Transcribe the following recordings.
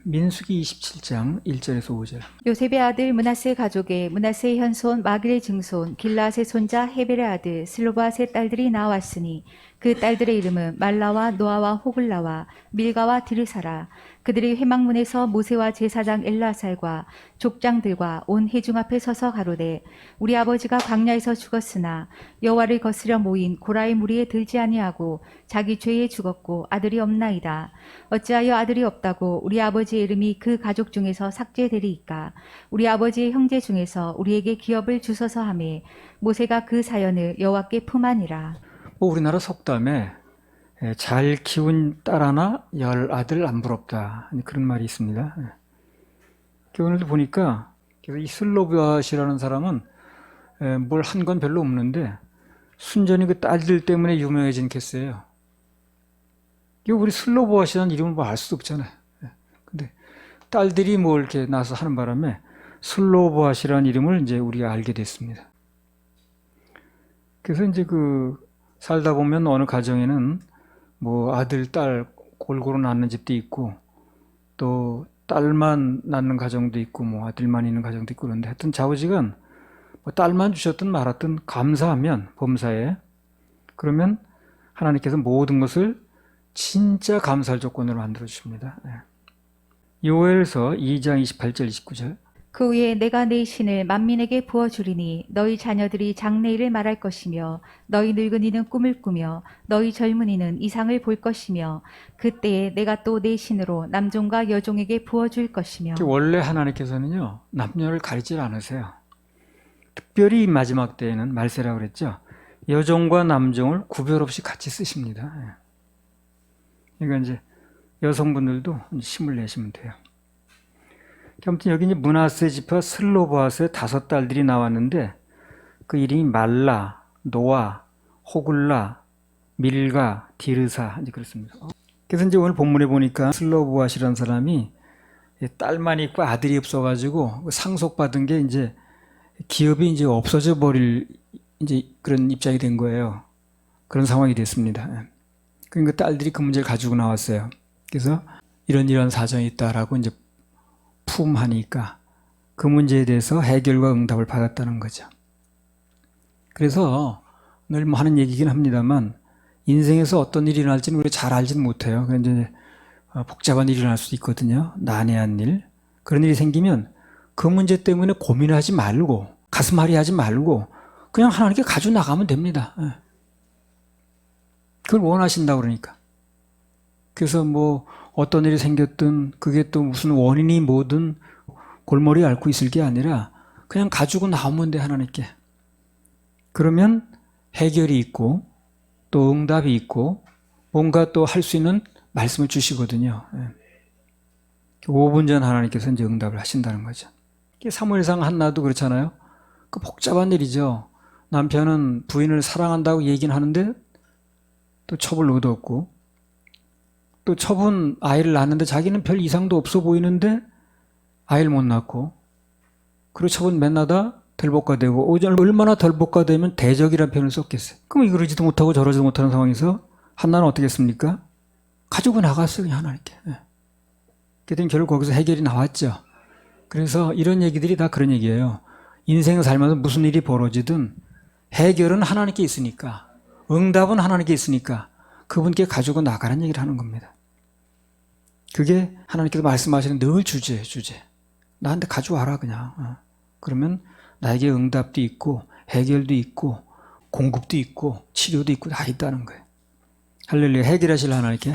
민수기 27장 1절에서 5절. 요셉의 아들 므낫세 가족의 므낫세의 현손 마길의 증손 길라앗의 손자 헤벨의 아들 슬로바앗의 딸들이 나왔으니 그 딸들의 이름은 말라와 노아와 호글라와 밀가와 디르사라. 그들이 회막문에서 모세와 제사장 엘라살과 족장들과 온 회중 앞에 서서 가로되 우리 아버지가 광야에서 죽었으나 여호와를 거스려 모인 고라의 무리에 들지 아니하고 자기 죄에 죽었고 아들이 없나이다. 어찌하여 아들이 없다고 우리 아버지의 이름이 그 가족 중에서 삭제되리이까. 우리 아버지의 형제 중에서 우리에게 기업을 주소서 하매 모세가 그 사연을 여호와께 품하니라. 우리나라 속담에 잘 키운 딸 하나 열 아들 안 부럽다 그런 말이 있습니다. 오늘도 보니까 이 슬로바앗이라는 사람은 뭘 한 건 별로 없는데 순전히 그 딸들 때문에 유명해진 케이스예요. 우리 슬로바앗이라는 이름을 뭐 알 수도 없잖아요. 근데 딸들이 뭐 이렇게 나서 하는 바람에 슬로바앗이라는 이름을 이제 우리가 알게 됐습니다. 그래서 이제 살다 보면 어느 가정에는 뭐 아들, 딸 골고루 낳는 집도 있고 또 딸만 낳는 가정도 있고 뭐 아들만 있는 가정도 있고 그런데 하여튼 좌우지간 뭐 딸만 주셨든 말았든 감사하면 범사에 그러면 하나님께서 모든 것을 진짜 감사할 조건으로 만들어 주십니다. 요엘서 2장 28절 29절. 그 후에 내가 내 신을 만민에게 부어주리니 너희 자녀들이 장래일을 말할 것이며 너희 늙은이는 꿈을 꾸며 너희 젊은이는 이상을 볼 것이며 그때에 내가 또 내 신으로 남종과 여종에게 부어줄 것이며. 원래 하나님께서는요 남녀를 가리질 않으세요. 특별히 마지막 때에는 말세라고 그랬죠. 여종과 남종을 구별 없이 같이 쓰십니다. 그러니까 이제 여성분들도 힘을 내시면 돼요. 아무튼 여기 이제 므낫세 지파 슬로바앗의 5딸들이 나왔는데 그 이름이 말라, 노아, 호글라, 밀가, 디르사 이제 그렇습니다. 그래서 이제 오늘 본문에 보니까 슬로바앗이라는 사람이 딸만 있고 아들이 없어가지고 상속받은 게 이제 기업이 이제 없어져 버릴 이제 그런 입장이 된 거예요. 그런 상황이 됐습니다. 그러니까 딸들이 그 문제를 가지고 나왔어요. 그래서 이런 사정이 있다라고 이제 품하니까 그 문제에 대해서 해결과 응답을 받았다는 거죠. 그래서 늘 뭐 하는 얘기긴 합니다만 인생에서 어떤 일이 일어날지는 우리가 잘 알지는 못해요. 이제 복잡한 일이 일어날 수도 있거든요. 난해한 일. 그런 일이 생기면 그 문제 때문에 고민하지 말고 가슴앓이하지 말고 그냥 하나님께 가지고 나가면 됩니다. 그걸 원하신다고 그러니까. 그래서 뭐 어떤 일이 생겼든 그게 또 무슨 원인이 뭐든 골머리 앓고 있을 게 아니라 그냥 가지고 나오면 돼 하나님께. 그러면 해결이 있고 또 응답이 있고 뭔가 또 할 수 있는 말씀을 주시거든요. 5분 전 하나님께서 이제 응답을 하신다는 거죠. 사무엘상 한나도 그렇잖아요. 그 복잡한 일이죠. 남편은 부인을 사랑한다고 얘기는 하는데 또 첩을 얻었고 또 첩은 아이를 낳았는데 자기는 별 이상도 없어 보이는데 아이를 못 낳고 그리고 첩은 맨나다 덜복가되고 얼마나 덜복가되면 대적이라는 표현을 썼겠어요. 그럼 이러지도 못하고 저러지도 못하는 상황에서 한나는 어떻게 했습니까? 가지고 나갔어요 그냥 하나님께. 그랬더니 결국 거기서 해결이 나왔죠. 그래서 이런 얘기들이 다 그런 얘기예요. 인생을 살면서 무슨 일이 벌어지든 해결은 하나님께 있으니까 응답은 하나님께 있으니까 그분께 가지고 나가라는 얘기를 하는 겁니다. 그게 하나님께서 말씀하시는 늘 주제예요. 주제. 나한테 가져와라 그냥. 그러면 나에게 응답도 있고 해결도 있고 공급도 있고 치료도 있고 다 있다는 거예요. 할렐루야. 해결하실 하나님께.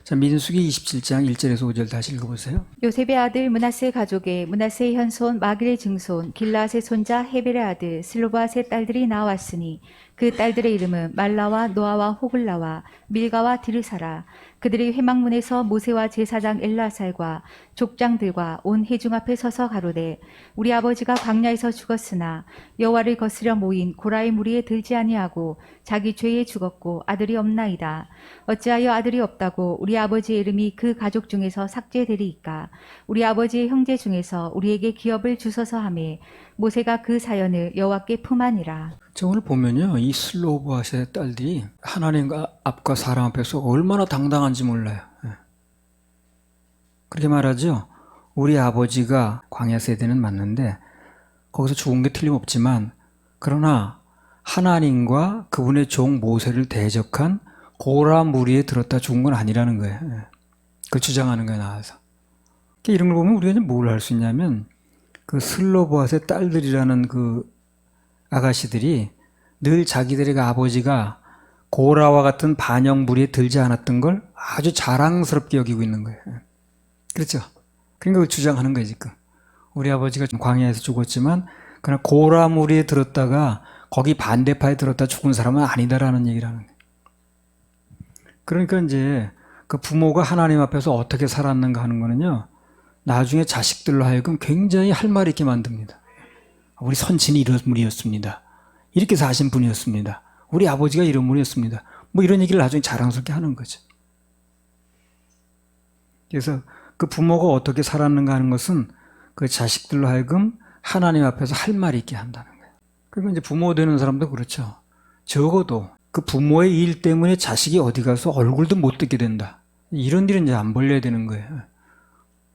자, 민수기 27장 1절에서 5절 다시 읽어보세요. 요셉의 아들 므낫세 가족의 므낫세의 현손 마길의 증손 길라앗의 손자 헤벨의 아들 슬로바앗의 딸들이 나왔으니 그 딸들의 이름은 말라와 노아와 호글라와 밀가와 디르사라. 그들이 회막문에서 모세와 제사장 엘라살과 족장들과 온 회중 앞에 서서 가로되 우리 아버지가 광야에서 죽었으나 여호와를 거스려 모인 고라의 무리에 들지 아니하고 자기 죄에 죽었고 아들이 없나이다. 어찌하여 아들이 없다고 우리 아버지의 이름이 그 가족 중에서 삭제되리이까. 우리 아버지의 형제 중에서 우리에게 기업을 주소서 하매 모세가 그 사연을 여호와께 품하니라. 저 오늘 보면요, 이 슬로바앗의 딸들이 하나님과 앞과 사람 앞에서 얼마나 당당한지 몰라요. 그렇게 말하죠. 우리 아버지가 광야 세대는 맞는데 거기서 죽은 게 틀림없지만 그러나 하나님과 그분의 종 모세를 대적한 고라 무리에 들었다 죽은 건 아니라는 거예요. 그걸 주장하는 거예요, 나와서. 이런 걸 보면 우리가 뭘 할 수 있냐면 그 슬로보앗의 딸들이라는 그 아가씨들이 늘 자기들의 아버지가 고라와 같은 반영 무리에 들지 않았던 걸 아주 자랑스럽게 여기고 있는 거예요. 그렇죠? 그러니까 그걸 주장하는 거예요, 지금. 우리 아버지가 광야에서 죽었지만 그러나 고라 무리에 들었다가 거기 반대파에 들었다 죽은 사람은 아니다라는 얘기를 하는 거예요. 그러니까 이제 그 부모가 하나님 앞에서 어떻게 살았는가 하는 거는요, 나중에 자식들로 하여금 굉장히 할 말이 있게 만듭니다. 우리 선친이 이런 분이었습니다. 이렇게 사신 분이었습니다. 우리 아버지가 이런 분이었습니다. 뭐 이런 얘기를 나중에 자랑스럽게 하는 거죠. 그래서 그 부모가 어떻게 살았는가 하는 것은 그 자식들로 하여금 하나님 앞에서 할 말이 있게 한다는 거예요. 그리고 이제 부모 되는 사람도 그렇죠. 적어도 그 부모의 일 때문에 자식이 어디 가서 얼굴도 못 듣게 된다. 이런 일은 이제 안 벌려야 되는 거예요.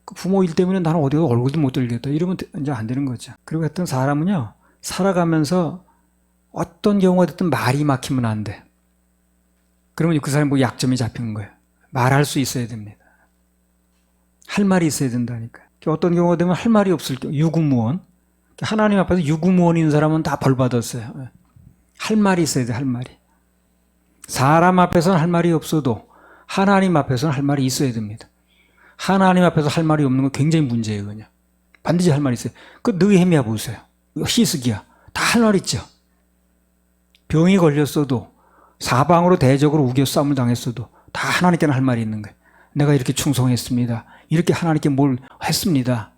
그 부모 일 때문에 나는 어디 가서 얼굴도 못 들겠다. 이러면 이제 안 되는 거죠. 그리고 어떤 사람은요, 살아가면서 어떤 경우가 됐든 말이 막히면 안 돼. 그러면 그 사람이 뭐 약점이 잡힌 거예요. 말할 수 있어야 됩니다. 할 말이 있어야 된다니까요. 어떤 경우가 되면 할 말이 없을 경우, 유구무원. 하나님 앞에서 유구무원인 사람은 다 벌 받았어요. 할 말이 있어야 돼, 할 말이. 사람 앞에서는 할 말이 없어도 하나님 앞에서는 할 말이 있어야 됩니다. 하나님 앞에서 할 말이 없는 건 굉장히 문제예요, 그냥. 반드시 할 말이 있어요. 그 느헤미야 보세요. 히스기야. 다 할 말 있죠. 병이 걸렸어도 사방으로 대적으로 우겨 싸움을 당했어도 다 하나님께는 할 말이 있는 거예요. 내가 이렇게 충성했습니다. 이렇게 하나님께 뭘 했습니다.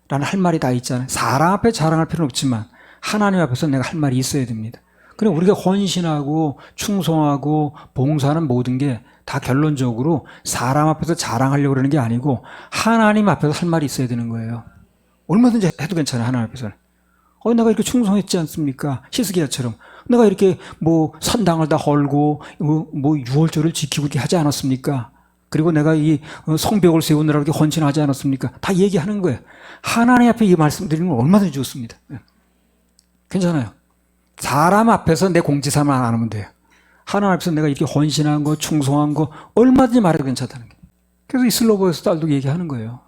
라는 할 말이 다 있잖아요. 사람 앞에 자랑할 필요는 없지만 하나님 앞에서 내가 할 말이 있어야 됩니다. 그럼 우리가 헌신하고 충성하고 봉사하는 모든 게 다 결론적으로 사람 앞에서 자랑하려고 그러는 게 아니고 하나님 앞에서 할 말이 있어야 되는 거예요. 얼마든지 해도 괜찮아요, 하나님 앞에서는. 내가 이렇게 충성했지 않습니까? 히스기야처럼. 내가 이렇게 뭐 산당을 다 헐고 뭐 유월절을 지키고 이렇게 하지 않았습니까? 그리고 내가 이 성벽을 세우느라고 이렇게 헌신하지 않았습니까? 다 얘기하는 거예요. 하나님 앞에 이 말씀드리는 건 얼마든지 좋습니다. 괜찮아요. 사람 앞에서 내 공지사만 안 하면 돼요. 하나님 앞에서 내가 이렇게 헌신한 거, 충성한 거 얼마든지 말해도 괜찮다는 게. 그래서 이 슬로보에서 딸도 얘기하는 거예요.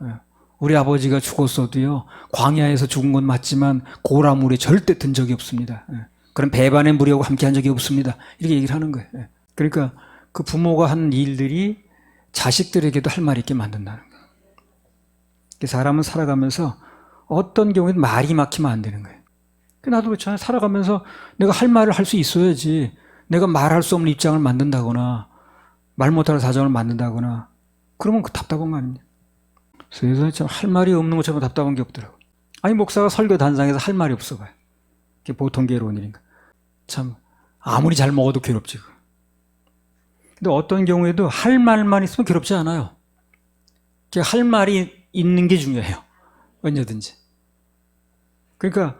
우리 아버지가 죽었어도요, 광야에서 죽은 건 맞지만 고라물에 절대 든 적이 없습니다. 그런 배반의 무리하고 함께 한 적이 없습니다. 이렇게 얘기를 하는 거예요. 그러니까 그 부모가 한 일들이 자식들에게도 할 말이 있게 만든다는 거예요. 사람은 살아가면서 어떤 경우에는 말이 막히면 안 되는 거예요. 나도 그렇잖아요. 살아가면서 내가 할 말을 할 수 있어야지. 내가 말할 수 없는 입장을 만든다거나 말 못하는 사정을 만든다거나 그러면 그 답답한 거 아닙니까? 세상에 참 할 말이 없는 것처럼 답답한 게 없더라고요. 아니 목사가 설교 단상에서 할 말이 없어 봐요. 그게 보통 괴로운 일인가. 참 아무리 잘 먹어도 괴롭지. 근데 어떤 경우에도 할 말만 있으면 괴롭지 않아요. 할 말이 있는 게 중요해요. 언제든지. 그러니까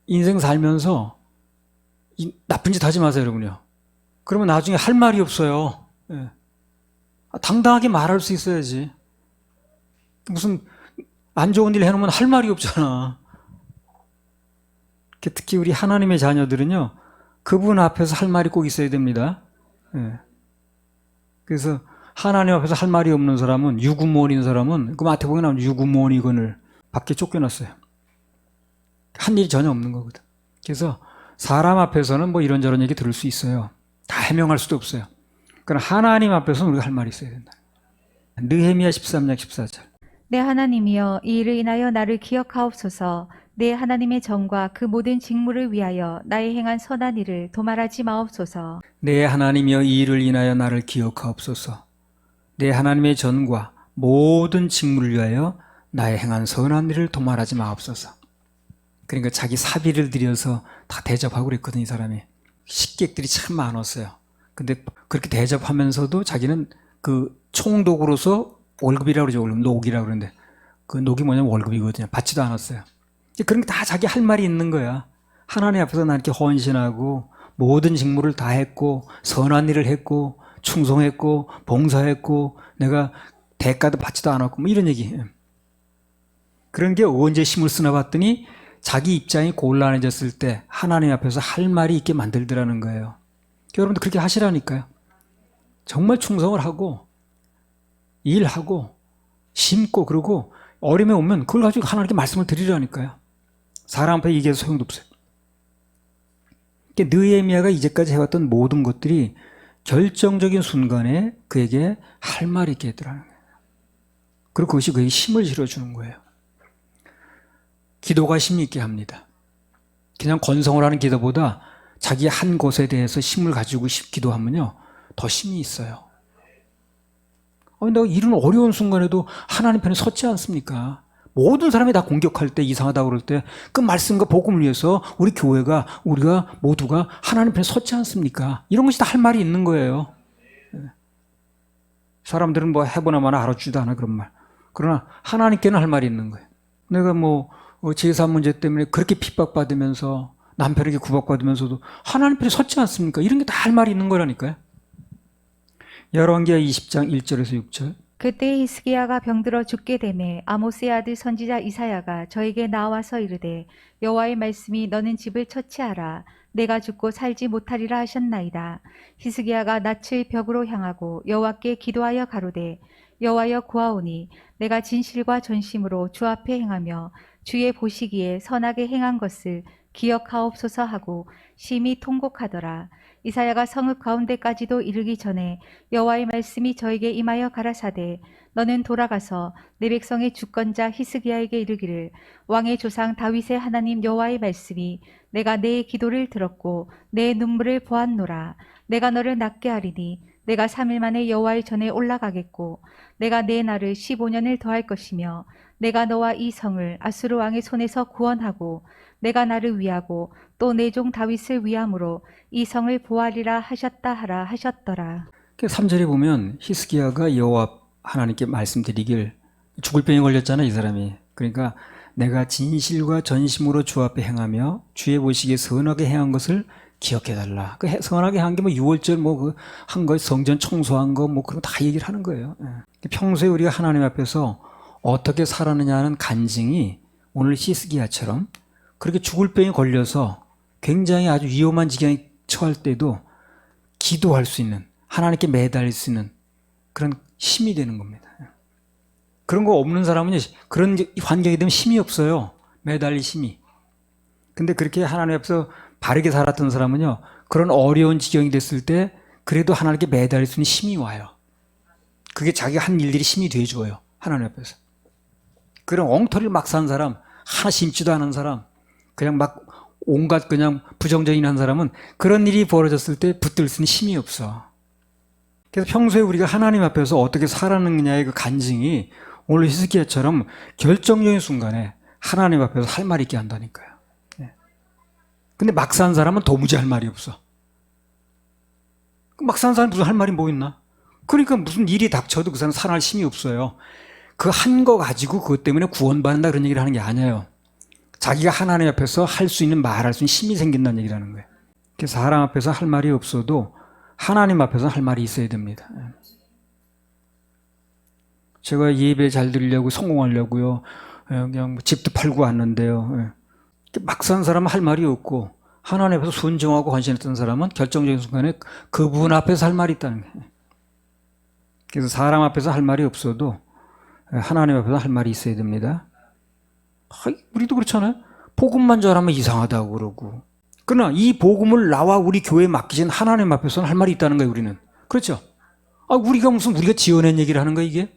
인생 살면서 나쁜 짓 하지 마세요, 여러분요. 그러면 나중에 할 말이 없어요. 당당하게 말할 수 있어야지. 무슨 안 좋은 일 해놓으면 할 말이 없잖아. 특히 우리 하나님의 자녀들은요, 그분 앞에서 할 말이 꼭 있어야 됩니다. 그래서 하나님 앞에서 할 말이 없는 사람은, 유구무원인 사람은, 그 마태복음에 나오는 유구무원이건을 밖에 쫓겨났어요. 한 일이 전혀 없는 거거든. 그래서 사람 앞에서는 뭐 이런저런 얘기 들을 수 있어요. 다 해명할 수도 없어요. 그러나 하나님 앞에서는 우리가 할 말이 있어야 된다. 느헤미야 13장 14절. 내 하나님이여 이 일을 인하여 나를 기억하옵소서. 내 하나님의 정과 그 모든 직무를 위하여 나의 행한 선한 일을 도말하지 마옵소서. 내 하나님이여 이 일을 인하여 나를 기억하옵소서. 내 하나님의 전과 모든 직무를 위하여 나의 행한 선한 일을 도말하지 마옵소서. 그러니까 자기 사비를 들여서 다 대접하고 그랬거든, 이 사람이. 식객들이 참 많았어요. 근데 그렇게 대접하면서도 자기는 그 총독으로서 월급이라고 그러죠. 녹이라고 그러는데 그 녹이 뭐냐면 월급이거든요. 받지도 않았어요. 그런 게 다 자기 할 말이 있는 거야. 하나님 앞에서 나 이렇게 헌신하고 모든 직무를 다 했고 선한 일을 했고 충성했고 봉사했고 내가 대가도 받지도 않았고 뭐 이런 얘기. 그런 게 언제 힘을 쓰나 봤더니 자기 입장이 곤란해졌을 때 하나님 앞에서 할 말이 있게 만들더라는 거예요. 여러분들 그렇게 하시라니까요. 정말 충성을 하고 일하고 심고 그러고 어려움이 오면 그걸 가지고 하나님께 말씀을 드리라니까요. 사람 앞에 얘기해서 소용도 없어요. 느헤미야가 이제까지 해왔던 모든 것들이 결정적인 순간에 그에게 할 말이 있게 했더라는 거예요. 그리고 그것이 그에게 힘을 실어주는 거예요. 기도가 힘이 있게 합니다. 그냥 건성을 하는 기도보다 자기 한 것에 대해서 힘을 가지고 기도하면요 더 힘이 있어요. 내가 이런 어려운 순간에도 하나님 편에 섰지 않습니까? 모든 사람이 다 공격할 때 이상하다고 그럴 때 그 말씀과 복음을 위해서 우리 교회가 우리가 모두가 하나님 편에 섰지 않습니까? 이런 것이 다 할 말이 있는 거예요. 사람들은 뭐 해보나 마나 알아주지도 않아 그런 말. 그러나 하나님께는 할 말이 있는 거예요. 내가 뭐 제사 문제 때문에 그렇게 핍박받으면서 남편에게 구박받으면서도 하나님 편에 섰지 않습니까? 이런 게 다 할 말이 있는 거라니까요. 열왕기하 20장 1절에서 6절. 그때 히스기야가 병들어 죽게 되매 아모스의 아들 선지자 이사야가 저에게 나와서 이르되 여호와의 말씀이 너는 집을 처치하라 내가 죽고 살지 못하리라 하셨나이다. 히스기야가 낯을 벽으로 향하고 여호와께 기도하여 가로되 여호와여 구하오니 내가 진실과 전심으로 주 앞에 행하며 주의 보시기에 선하게 행한 것을 기억하옵소서 하고 심히 통곡하더라. 이사야가 성읍 가운데까지도 이르기 전에 여호와의 말씀이 저에게 임하여 가라사대 너는 돌아가서 내 백성의 주권자 히스기야에게 이르기를 왕의 조상 다윗의 하나님 여호와의 말씀이 내가 내 기도를 들었고 내 눈물을 보았노라. 내가 너를 낫게 하리니 내가 3일 만에 여호와의 전에 올라가겠고 내가 내 날을 15년을 더할 것이며 내가 너와 이 성을 아수르 왕의 손에서 구원하고 내가 나를 위하고 또 내 종 다윗을 위함으로 이 성을 보하리라 하셨다 하라 하셨더라. 3절에 보면 히스기야가 여호와 하나님께 말씀드리길 죽을 병에 걸렸잖아 이 사람이. 그러니까 내가 진실과 전심으로 주 앞에 행하며 주의 보시기에 선하게 행한 것을 기억해달라. 그 선하게 한 게 뭐 6월절 뭐 그 한 거 성전 청소한 거 뭐 그런 거 다 얘기를 하는 거예요. 평소에 우리가 하나님 앞에서 어떻게 살았느냐는 간증이 오늘 히스기야처럼 그렇게 죽을 병에 걸려서 굉장히 아주 위험한 지경에 처할 때도 기도할 수 있는 하나님께 매달릴 수 있는 그런 힘이 되는 겁니다. 그런 거 없는 사람은 그런 환경이 되면 힘이 없어요. 매달릴 힘이. 근데 그렇게 하나님 앞에서 바르게 살았던 사람은요 그런 어려운 지경이 됐을 때 그래도 하나님께 매달릴 수 있는 힘이 와요. 그게 자기가 한 일들이 힘이 돼줘요. 하나님 앞에서. 그런 엉터리를 막 산 사람, 하나 심지도 않은 사람, 그냥 막 온갖 그냥 부정적인 한 사람은 그런 일이 벌어졌을 때 붙들 수 있는 힘이 없어. 그래서 평소에 우리가 하나님 앞에서 어떻게 살았느냐의 그 간증이 오늘 히스기야처럼 결정적인 순간에 하나님 앞에서 할 말이 있게 한다니까요. 근데 막 산 사람은 도무지 할 말이 없어. 막 산 사람은 무슨 할 말이 뭐 있나? 그러니까 무슨 일이 닥쳐도 그 사람은 살아날 힘이 없어요. 그 한 거 가지고 그것 때문에 구원받는다 그런 얘기를 하는 게 아니에요. 자기가 하나님 앞에서 할 수 있는 말할 수 있는 힘이 생긴다는 얘기를 하는 거예요. 그래서 사람 앞에서 할 말이 없어도 하나님 앞에서 할 말이 있어야 됩니다. 제가 예배 잘 드리려고 성공하려고요. 그냥 집도 팔고 왔는데요. 막 산 사람은 할 말이 없고 하나님 앞에서 순종하고 헌신했던 사람은 결정적인 순간에 그분 앞에서 할 말이 있다는 거예요. 그래서 사람 앞에서 할 말이 없어도 하나님 앞에서 할 말이 있어야 됩니다. 우리도 그렇잖아요. 복음만 잘하면 이상하다고 그러고. 그러나 이 복음을 나와 우리 교회에 맡기신 하나님 앞에서는 할 말이 있다는 거예요. 우리는. 그렇죠? 우리가 무슨 우리가 지어낸 얘기를 하는 거야 이게?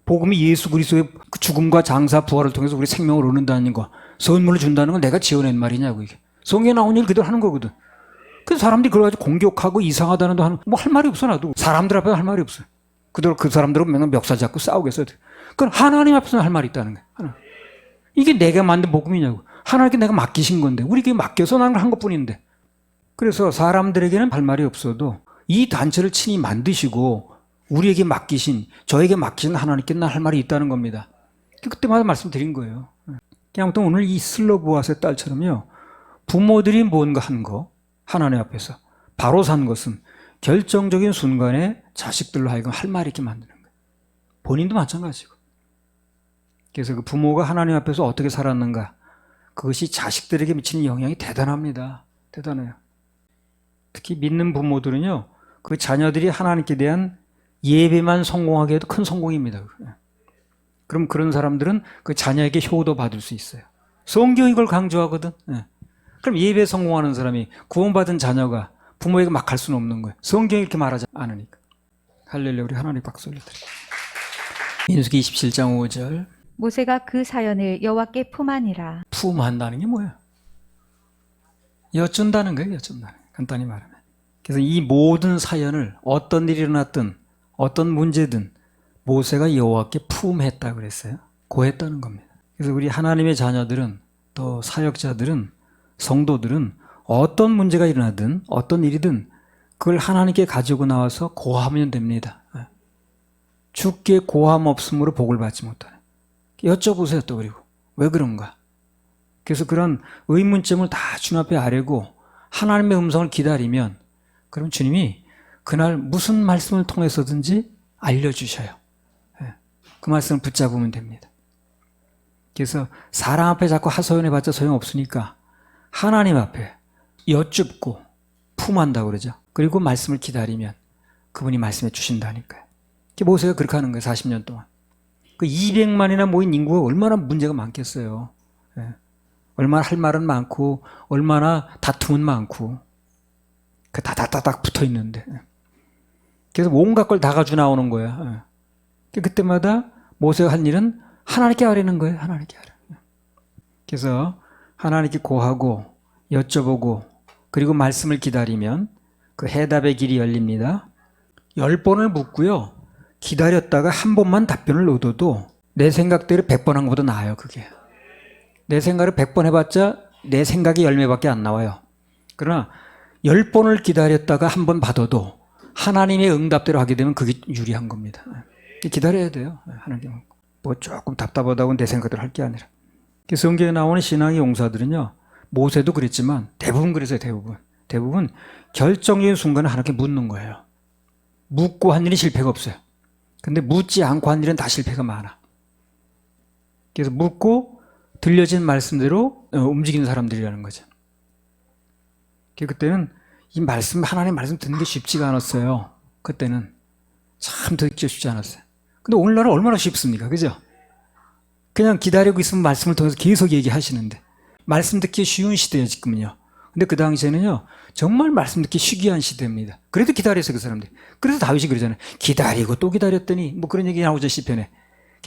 복음이 예수 그리스도의 죽음과 장사 부활을 통해서 우리 생명을 얻는다는 거, 선물을 준다는 건 내가 지어낸 말이냐고 이게. 성경에 나온 얘기를 그대로 하는 거거든. 그래서 사람들이 그걸 가지고 공격하고 이상하다는 도 하는 뭐 할 말이 없어 나도. 사람들 앞에 할 말이 없어요. 그대로 그 사람들은 맨날 멱살 잡고 싸우겠어요. 그건 하나님 앞에서는 할 말이 있다는 거예요. 하나. 이게 내가 만든 복음이냐고. 하나님께 내가 맡기신 건데 우리에게 맡겨서 나는 걸 한 것뿐인데. 그래서 사람들에게는 할 말이 없어도 이 단체를 친히 만드시고 우리에게 맡기신 저에게 맡기신 하나님께 난 할 말이 있다는 겁니다. 그때마다 말씀드린 거예요. 아무튼 오늘 이 슬로보아스의 딸처럼요. 부모들이 뭔가 한 거 하나님 앞에서 바로 산 것은 결정적인 순간에 자식들로 하여금 할 말이 있게 만드는 거예요. 본인도 마찬가지고. 그래서 그 부모가 하나님 앞에서 어떻게 살았는가, 그것이 자식들에게 미치는 영향이 대단합니다. 대단해요. 특히 믿는 부모들은요, 그 자녀들이 하나님께 대한 예배만 성공하게 해도 큰 성공입니다. 그럼 그런 사람들은 그 자녀에게 효도 받을 수 있어요. 성경이 이걸 강조하거든. 그럼 예배 성공하는 사람이 구원받은 자녀가 부모에게 막 할 수는 없는 거예요. 성경이 이렇게 말하지 않으니까. 할렐루야, 우리 하나님 박수 올려드립니다. 민수기 27장 5절. 모세가 그 사연을 여호와께 품하니라. 품한다는 게 뭐예요? 여쭌다는 거예요. 여쭌다는 거예요. 간단히 말하면. 그래서 이 모든 사연을 어떤 일이 일어났든 어떤 문제든 모세가 여호와께 품했다 그랬어요. 고했다는 겁니다. 그래서 우리 하나님의 자녀들은, 또 사역자들은, 성도들은 어떤 문제가 일어나든 어떤 일이든 그걸 하나님께 가지고 나와서 고하면 됩니다. 주께 고함 없음으로 복을 받지 못하네. 여쭤보세요. 또 그리고 왜 그런가? 그래서 그런 의문점을 다 주님 앞에 아뢰고 하나님의 음성을 기다리면, 그럼 주님이 그날 무슨 말씀을 통해서든지 알려주셔요. 그 말씀을 붙잡으면 됩니다. 그래서 사람 앞에 자꾸 하소연해봤자 소용없으니까 하나님 앞에 여쭙고 품한다고 그러죠. 그리고 말씀을 기다리면 그분이 말씀해 주신다니까요. 모세가 그렇게 하는 거예요. 40년 동안. 그 200만이나 모인 인구가 얼마나 문제가 많겠어요. 얼마나 할 말은 많고 얼마나 다툼은 많고 그 다다다닥 붙어 있는데, 그래서 온갖 걸 다 가지고 나오는 거야. 그때마다 모세가 한 일은 하나님께 아뢰는 거예요. 하나님께 아뢰. 그래서 하나님께 고하고 여쭤보고 그리고 말씀을 기다리면 그 해답의 길이 열립니다. 10번을 묻고요, 기다렸다가 한 번만 답변을 얻어도 내 생각대로 100번 한 것보다 나아요. 그게 내 생각을 100번 해봤자 내 생각의 열매밖에 안 나와요. 그러나 10번을 기다렸다가 한 번 받아도 하나님의 응답대로 하게 되면 그게 유리한 겁니다. 기다려야 돼요. 하나님 뭐 조금 답답하다고 내 생각대로 할 게 아니라. 성경에 나오는 신앙의 용사들은요, 모세도 그랬지만 대부분 그랬어요. 대부분 결정적인 순간에 하나님께 묻는 거예요. 묻고 한 일이 실패가 없어요. 근데 묻지 않고 한 일은 다 실패가 많아. 그래서 묻고 들려진 말씀대로 움직이는 사람들이라는 거죠. 그때는 이 말씀, 하나님의 말씀 듣는 게 쉽지가 않았어요. 그때는 참 듣기 쉽지 않았어요. 근데 오늘날은 얼마나 쉽습니까? 그죠? 그냥 기다리고 있으면 말씀을 통해서 계속 얘기하시는데, 말씀 듣기 쉬운 시대예요, 지금은요. 근데 그 당시에는요, 정말 말씀 듣기 희귀한 시대입니다. 그래도 기다렸어요, 그 사람들이. 그래서 다윗이 그러잖아요. 기다리고 또 기다렸더니, 뭐 그런 얘기 나오죠, 시편에.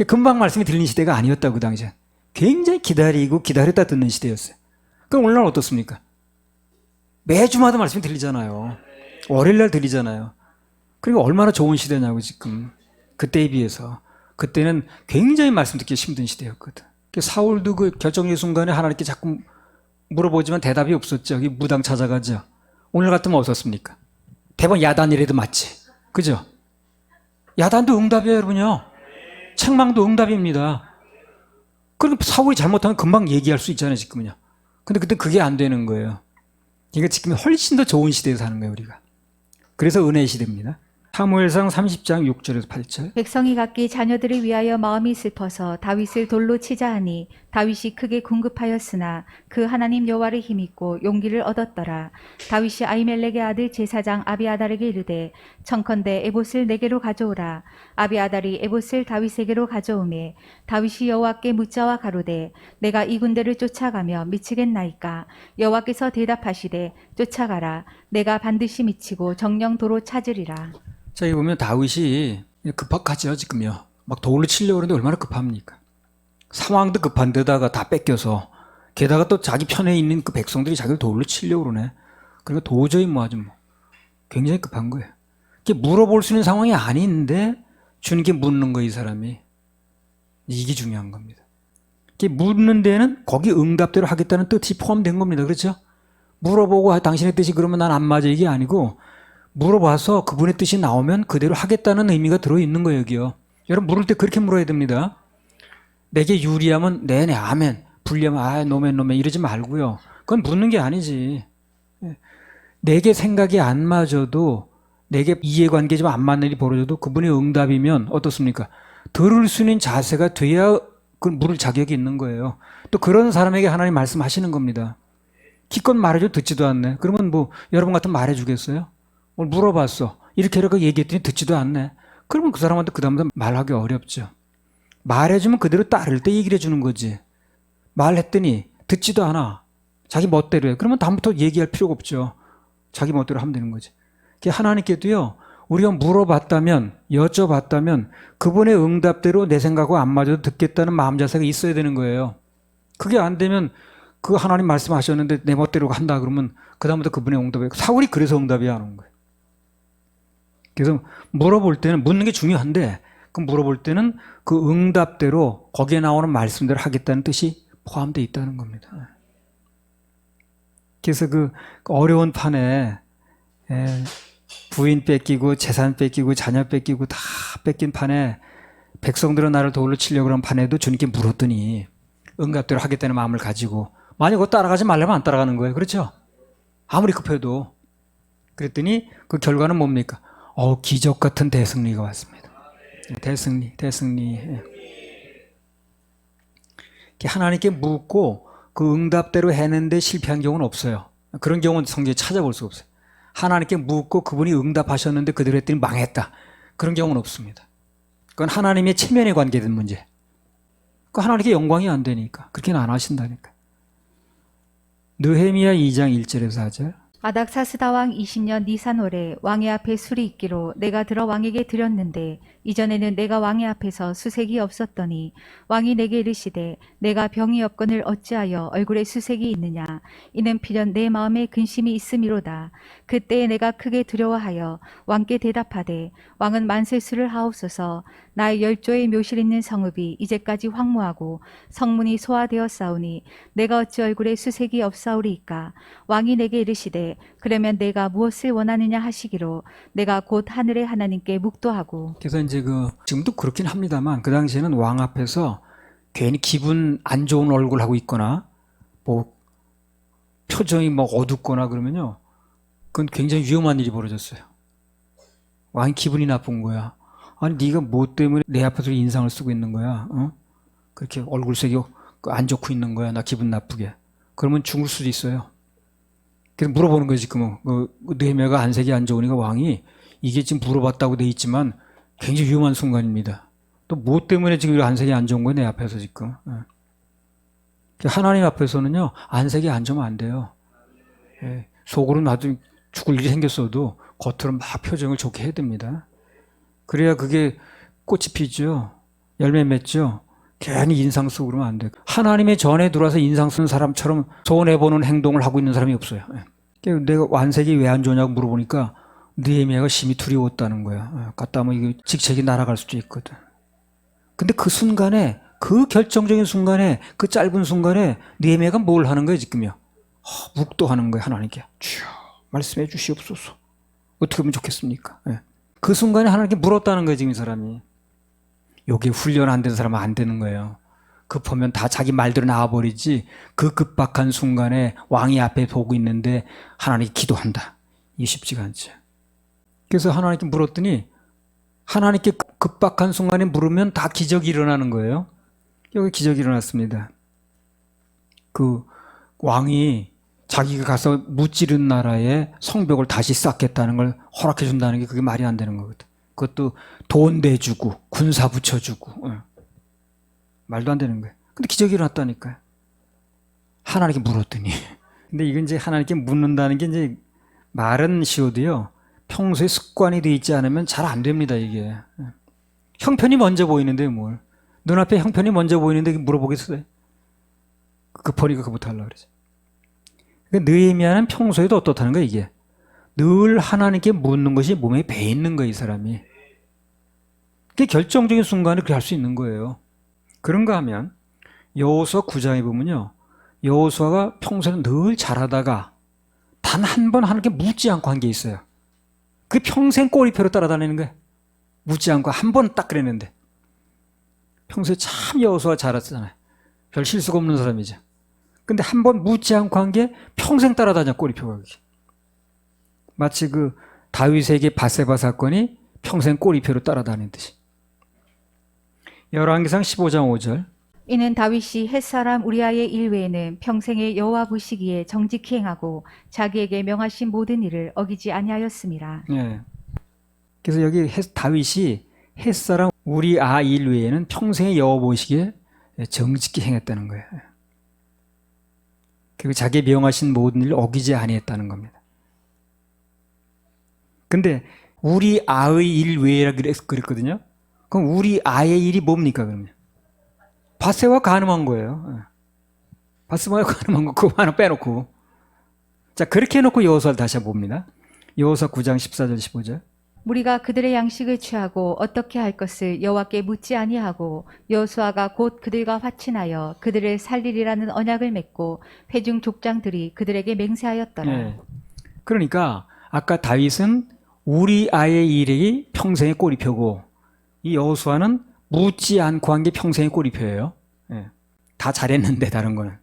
금방 말씀이 들리는 시대가 아니었다고, 그 당시에. 굉장히 기다리고 기다렸다 듣는 시대였어요. 그럼 오늘날 어떻습니까? 매주마다 말씀이 들리잖아요. 월요일날 들리잖아요. 그리고 얼마나 좋은 시대냐고, 지금. 그때에 비해서. 그때는 굉장히 말씀 듣기 힘든 시대였거든. 사울도 그 결정의 순간에 하나님께 자꾸 물어보지만 대답이 없었죠. 무당 찾아가죠. 오늘 같으면 어떻습니까? 대부분 야단이라도 맞지. 그죠? 야단도 응답이에요, 여러분요. 책망도 응답입니다. 그리고 사울이 잘못하면 금방 얘기할 수 있잖아요, 지금은요. 근데 그때 그게 안 되는 거예요. 그러니까 지금 훨씬 더 좋은 시대에 사는 거예요, 우리가. 그래서 은혜의 시대입니다. 사무엘상 30장 6절에서 8절. 백성이 각기 자녀들을 위하여 마음이 슬퍼서 다윗을 돌로 치자 하니 다윗이 크게 궁급하였으나 그 하나님 여호와를 힘입고 용기를 얻었더라. 다윗이 아히멜렉의 아들 제사장 아비아달에게 이르되 청컨대 에봇을 내게로 가져오라. 아비아달이 에봇을 다윗에게로 가져오매 다윗이 여호와께 묻자와 가로되 내가 이 군대를 쫓아가며 미치겠나이까. 여호와께서 대답하시되 쫓아가라. 내가 반드시 미치고 정령 도로 찾으리라. 자, 여기 보면 다윗이 급하죠, 지금요. 막 돌로 치려고 그러는데 얼마나 급합니까? 상황도 급한데다가 다 뺏겨서, 게다가 또 자기 편에 있는 그 백성들이 자기를 돌로 치려고 그러네. 그러니까 도저히 뭐 아주 굉장히 급한 거예요. 이게 물어볼 수 있는 상황이 아닌데 주님께 묻는 거예요, 이 사람이. 이게 중요한 겁니다. 이게 묻는 데는 거기 응답대로 하겠다는 뜻이 포함된 겁니다. 그렇죠? 물어보고 당신의 뜻이 그러면 난 안 맞아, 이게 아니고 물어봐서 그분의 뜻이 나오면 그대로 하겠다는 의미가 들어있는 거예요, 여기요. 여러분, 물을 때 그렇게 물어야 됩니다. 내게 유리하면 네네 아멘, 불리하면 노멘 이러지 말고요. 그건 묻는 게 아니지. 내게 생각이 안 맞아도, 내게 이해관계 좀 안 맞는 일이 벌어져도 그분의 응답이면 어떻습니까? 들을 수 있는 자세가 돼야 그걸 물을 자격이 있는 거예요. 또 그런 사람에게 하나님 말씀하시는 겁니다. 기껏 말해줘 듣지도 않네. 그러면 뭐 여러분 같으면 말해주겠어요? 오늘 물어봤어. 이렇게 얘기했더니 듣지도 않네. 그러면 그 사람한테 그 다음부터 말하기 어렵죠. 말해주면 그대로 따를 때 얘기를 해주는 거지. 말했더니 듣지도 않아. 자기 멋대로 해. 그러면 다음부터 얘기할 필요가 없죠. 자기 멋대로 하면 되는 거지. 하나님께도요, 우리가 물어봤다면, 여쭤봤다면 그분의 응답대로 내 생각과 안 맞아도 듣겠다는 마음 자세가 있어야 되는 거예요. 그게 안 되면 그 하나님 말씀하셨는데 내 멋대로 한다 그러면 그 다음부터 그분의 응답이 사울이 그래서 응답이 안 온 거예요. 그래서 물어볼 때는 묻는 게 중요한데 그 물어볼 때는 그 응답대로 거기에 나오는 말씀대로 하겠다는 뜻이 포함되어 있다는 겁니다. 그래서 그 어려운 판에 부인 뺏기고 재산 뺏기고 자녀 뺏기고 다 뺏긴 판에 백성들은 나를 돌로 치려고 하는 판에도 주님께 물었더니 응답대로 하겠다는 마음을 가지고 만약 그거 따라가지 말려면 안 따라가는 거예요. 그렇죠? 아무리 급해도. 그랬더니 그 결과는 뭡니까? 기적 같은 대승리가 왔습니다. 대승리. 하나님께 묻고 그 응답대로 해내는데 실패한 경우는 없어요. 그런 경우는 성경에 찾아볼 수가 없어요. 하나님께 묻고 그분이 응답하셨는데 그대로 했더니 망했다. 그런 경우는 없습니다. 그건 하나님의 체면에 관계된 문제. 그 하나님께 영광이 안 되니까. 그렇게는 안 하신다니까. 느헤미야 2장 1절에서 4절. 아닥사스다 왕 20년 니산월에 왕의 앞에 술이 있기로 내가 들어 왕에게 드렸는데 이전에는 내가 왕의 앞에서 수색이 없었더니 왕이 내게 이르시되 내가 병이 없거늘 어찌하여 얼굴에 수색이 있느냐 이는 필연 내 마음에 근심이 있음이로다. 그때에 내가 크게 두려워하여 왕께 대답하되 왕은 만세수를 하옵소서. 나의 10조의 묘실 있는 성읍이 이제까지 황무하고 성문이 소화되었사오니 내가 어찌 얼굴에 수색이 없사오리이까. 왕이 내게 이르시되 그러면 내가 무엇을 원하느냐 하시기로 내가 곧 하늘의 하나님께 묵도하고. 그래서 이제 지금도 그렇긴 합니다만 그 당시에는 왕 앞에서 괜히 기분 안 좋은 얼굴 하고 있거나 뭐 표정이 뭐 어둡거나 그러면요, 그건 굉장히 위험한 일이 벌어졌어요. 왕이 기분이 나쁜 거야. 아니 네가 뭐 때문에 내 앞에서 인상을 쓰고 있는 거야? 그렇게 얼굴색이 안 좋고 있는 거야. 나 기분 나쁘게. 그러면 죽을 수도 있어요. 그래서 물어보는 거지. 느헤미야가 안색이 안 좋으니까 왕이 이게 지금 물어봤다고 돼 있지만 굉장히 위험한 순간입니다. 또 뭐 때문에 지금 안색이 안 좋은 거야 내 앞에서 지금. 하나님 앞에서는요 안색이 안 좋으면 안 돼요. 속으로 나도 죽을 일이 생겼어도 겉으로 막 표정을 좋게 해야 됩니다. 그래야 그게 꽃이 피죠. 열매 맺죠. 괜히 인상 쓰고 그러면 안 돼요. 하나님의 전에 들어와서 인상 쓰는 사람처럼 손해보는 행동을 하고 있는 사람이 없어요. 내가 안색이 왜 안 좋냐고 물어보니까 느헤미야가 심히 두려웠다는 거야. 갔다 하면 이거 직책이 날아갈 수도 있거든. 근데 그 순간에, 그 결정적인 순간에, 그 짧은 순간에 느헤미야가 뭘 하는 거예요 지금요? 묵도하는 거예요. 하나님께 주여 말씀해 주시옵소서. 어떻게 하면 좋겠습니까? 그 순간에 하나님께 물었다는 거예요 지금 이 사람이. 여기에 훈련 안 된 사람은 안 되는 거예요. 급하면 다 자기 말대로 나와버리지. 그 급박한 순간에 왕이 앞에 보고 있는데 하나님께 기도한다. 이게 쉽지가 않죠. 그래서 하나님께 물었더니 하나님께 급박한 순간에 물으면 다 기적이 일어나는 거예요. 여기 기적이 일어났습니다. 그 왕이 자기가 가서 무찌른 나라의 성벽을 다시 쌓겠다는 걸 허락해 준다는 게 그게 말이 안 되는 거거든. 그것도 돈 내주고 군사 붙여주고 말도 안 되는 거예요. 근데 기적이 일어났다니까요. 하나님께 물었더니. 근데 이건 이제 하나님께 묻는다는 게 이제 말은 쉬워도요 평소에 습관이 돼 있지 않으면 잘 안 됩니다 이게. 형편이 먼저 보이는데 뭘. 눈앞에 형편이 먼저 보이는데 물어보겠어요? 급하니까 그거부터 하려고 그러죠. 그러니까 느헤미야는 평소에도 어떻다는 거야 이게. 늘 하나님께 묻는 것이 몸에 배 있는 거예요 이 사람이. 그게 결정적인 순간에 그렇게 할 수 있는 거예요. 그런가 하면 여호수아 9장에 보면요, 여호수아가 평소에는 늘 잘하다가 단 한 번 하나님께 묻지 않고 한 게 있어요. 그게 평생 꼬리표로 따라다니는 거예요. 묻지 않고 한 번 딱 그랬는데. 평소에 참 여호수아 잘했잖아요. 별 실수가 없는 사람이죠. 근데 한 번 묻지 않고 한 게 평생 따라다녀 꼬리표가. 그게. 마치 그 다윗에게 바세바 사건이 평생 꼬리표로 따라다니듯이. 열왕기상 15장 5절. 이는 다윗이 햇사람 우리아의 일 외에는 평생에 여호와 보시기에 정직히 행하고 자기에게 명하신 모든 일을 어기지 아니하였음이라. 예. 그래서 여기 다윗이 햇사람 우리 일 외에는 평생에 여호와 보시기에 정직히 행했다는 거예요. 그리고 자기 명하신 모든 일을 어기지 아니했다는 겁니다. 근데 우리 아의 일 외라 그랬거든요. 그럼 우리 아의 일이 뭡니까 그러면? 바세와 간음한 거예요. 바세와 간음한 거 그거 하나 빼놓고. 자, 그렇게 해놓고 여호수아를 다시 봅니다. 여호수아 9장 14절 15절. 무리가 그들의 양식을 취하고 어떻게 할 것을 여호와께 묻지 아니하고 여호수아가 곧 그들과 화친하여 그들을 살리리라는 언약을 맺고 회중 족장들이 그들에게 맹세하였더라. 예. 그러니까 아까 다윗은 우리 아의 일이 평생의 꼬리표고 이 여호수아는 묻지 않고 한 게 평생의 꼬리표예요. 예. 다 잘했는데 다른 거는.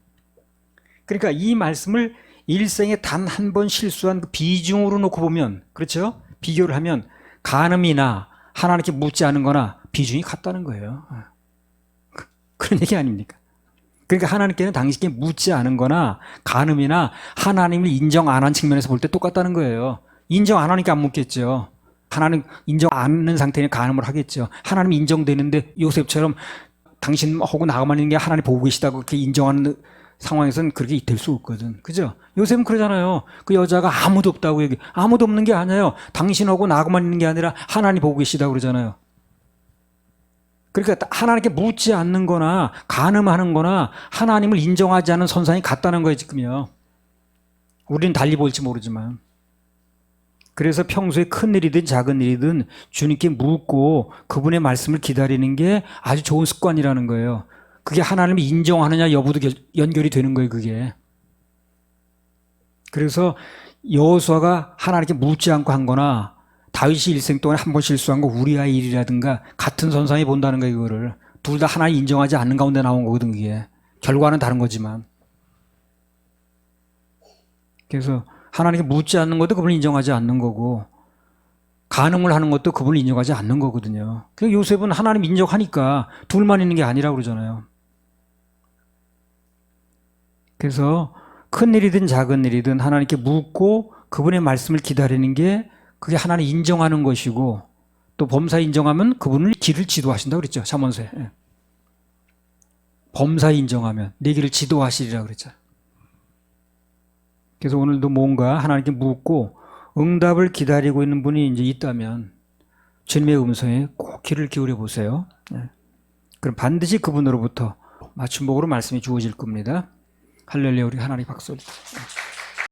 그러니까 이 말씀을 일생에 단 한 번 실수한 그 비중으로 놓고 보면 그렇죠? 비교를 하면 간음이나 하나님께 묻지 않은 거나 비중이 같다는 거예요. 그런 얘기 아닙니까? 그러니까 하나님께는 당신께 묻지 않은 거나 간음이나 하나님을 인정 안 한 측면에서 볼 때 똑같다는 거예요. 인정 안 하니까 안 묻겠죠. 하나님 인정 안 하는 상태는 간음을 하겠죠. 하나님 인정되는데 요셉처럼 당신하고 나가만 있는 게 하나님 보고 계시다고 그렇게 인정하는 상황에서는 그렇게 될 수 없거든. 그죠? 요셉은 그러잖아요. 그 여자가 아무도 없다고 얘기. 아무도 없는 게 아니에요. 당신하고 나하고만 있는 게 아니라 하나님 보고 계시다고 그러잖아요. 그러니까 하나님께 묻지 않는 거나 간음하는 거나 하나님을 인정하지 않는 선상이 같다는 거예요, 지금요. 우리는 달리 볼지 모르지만. 그래서 평소에 큰 일이든 작은 일이든 주님께 묻고 그분의 말씀을 기다리는 게 아주 좋은 습관이라는 거예요. 그게 하나님을 인정하느냐 여부도 연결이 되는 거예요, 그게. 그래서 여호수아가 하나님께 묻지 않고 한 거나 다윗이 일생 동안 한 번 실수한 거 우리아의 일이라든가 같은 선상에 본다는 거예요, 이거를. 둘 다 하나님 인정하지 않는 가운데 나온 거거든, 그게. 결과는 다른 거지만. 그래서 하나님께 묻지 않는 것도 그분을 인정하지 않는 거고 간음을 하는 것도 그분을 인정하지 않는 거거든요. 그래서 요셉은 하나님 인정하니까 둘만 있는 게 아니라고 그러잖아요. 그래서 큰 일이든 작은 일이든 하나님께 묻고 그분의 말씀을 기다리는 게 그게 하나님 인정하는 것이고 또 범사 인정하면 그분을 길을 지도하신다고 그랬죠. 잠언서에. 범사 인정하면 내 길을 지도하시리라 그랬죠. 그래서 오늘도 뭔가 하나님께 묻고 응답을 기다리고 있는 분이 이제 있다면 주님의 음성에 꼭 귀를 기울여 보세요. 그럼 반드시 그분으로부터 맞춤복으로 말씀이 주어질 겁니다. 할렐루야, 우리 하나님 박수 올립시다.